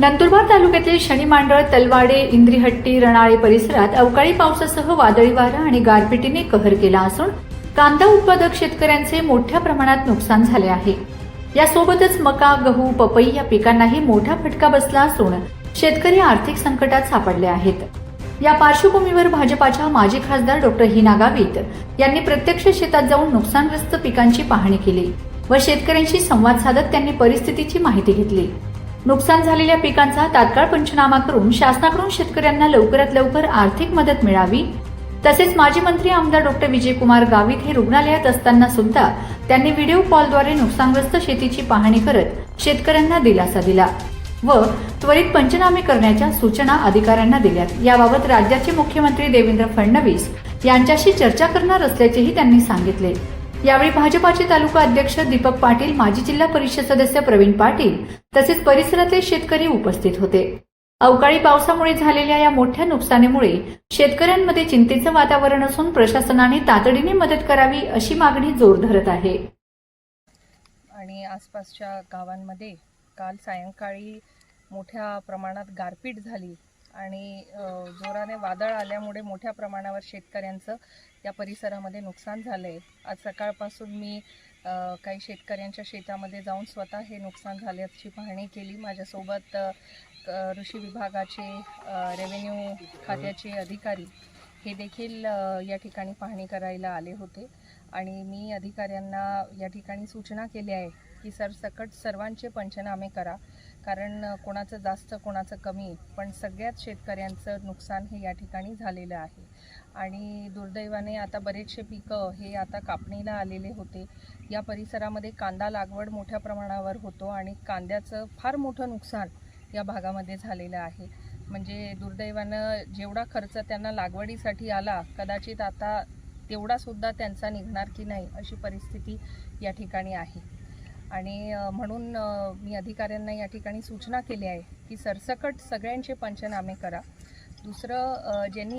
नंदुरबार तालुक्यातील शनिमांडळ, तलवाडे, इंद्रिहट्टी, रणाळे परिसरात अवकाळी पावसासह वादळी वारा आणि गारपिटीने कहर केला असून कांदा उत्पादक शेतकऱ्यांचे मोठ्या प्रमाणात नुकसान झाले आहे। यासोबतच मका, गहू, पपई या पिकांनाही मोठा फटका बसला असून शेतकरी आर्थिक संकटात सापडले आहेत। या पार्श्वभूमीवर भाजपाच्या माजी खासदार डॉक्टर हिना गावित यांनी प्रत्यक्ष शेतात जाऊन नुकसानग्रस्त पिकांची पाहणी केली व शेतकऱ्यांशी संवाद साधत त्यांनी परिस्थितीची माहिती घेतली। नुकसान झालेल्या पिकांचा तात्काळ पंचनामा करून शासनाकडून शेतकऱ्यांना लवकरात लवकर आर्थिक मदत मिळावी। तसेच माजी मंत्री आमदार डॉक्टर विजयकुमार गावित हे रुग्णालयात असताना सुद्धा त्यांनी व्हिडिओ कॉलद्वारे नुकसानग्रस्त शेतीची पाहणी करत शेतकऱ्यांना दिलासा दिला व त्वरित पंचनामे करण्याच्या सूचना अधिकाऱ्यांना दिल्यात। याबाबत राज्याचे मुख्यमंत्री देवेंद्र फडणवीस यांच्याशी चर्चा करणार असल्याचेही त्यांनी सांगितले। यावेळी भाजपाचे तालुका अध्यक्ष दीपक पाटील, माजी जिल्हा परिषद सदस्य प्रवीण पाटील तसेच परिसरातले शेतकरी उपस्थित होते। अवकाळी पावसामुळे झालेल्या या मोठ्या नुकसानीमुळे शेतकऱ्यांमध्ये चिंतेचं वातावरण असून प्रशासनाने तातडीने मदत करावी अशी मागणी जोर धरत आहे। आणि आसपासच्या गावांमध्ये काल सायंकाळी मोठ्या प्रमाणात गारपीट झाली आणि जोराने वादळ आल्यामुळे मोठ्या प्रमाणावर शेतकऱ्यांचं या परिसरामध्ये नुकसान झालंय। आज सकाळपासून मी काही शेतकऱ्यांच्या शेतामध्ये जाऊन स्वतः हे नुकसान झाल्याची पाहणी केली। माझ्यासोबत कृषी विभागाचे, रेव्हेन्यू खात्याचे अधिकारी हे देखील या ठिकाणी पाहणी करायला आले होते आणि मी अधिकाऱ्यांना या ठिकाणी सूचना केली आहे की सरसकट सर्वांचे पंचनामे करा, कारण कोणाचं जास्त कोणाचं कमी, पण सगळ्याच शेतकऱ्यांचं नुकसान हे या ठिकाणी झालेलं आहे। आणि दुर्दैवाने आता बरेचसे पिकं हे आता कापणीला आलेले होते। या परिसरामध्ये कांदा लागवड मोठ्या प्रमाणावर होतो आणि कांद्याचं फार मोठं नुकसान या भागामध्ये झालेलं आहे। म्हणजे दुर्दैवानं जेवढा खर्च त्यांना लागवडीसाठी आला, कदाचित आता तेवढा सुद्धा त्यांचा निघणार की नाही अशी परिस्थिती या ठिकाणी आहे। आणि म्हणून मी अधिकाऱ्यांना या ठिकाणी सूचना केली आहे की सरसकट सगळ्यांचे पंचनामे करा। दुसरं, ज्यांनी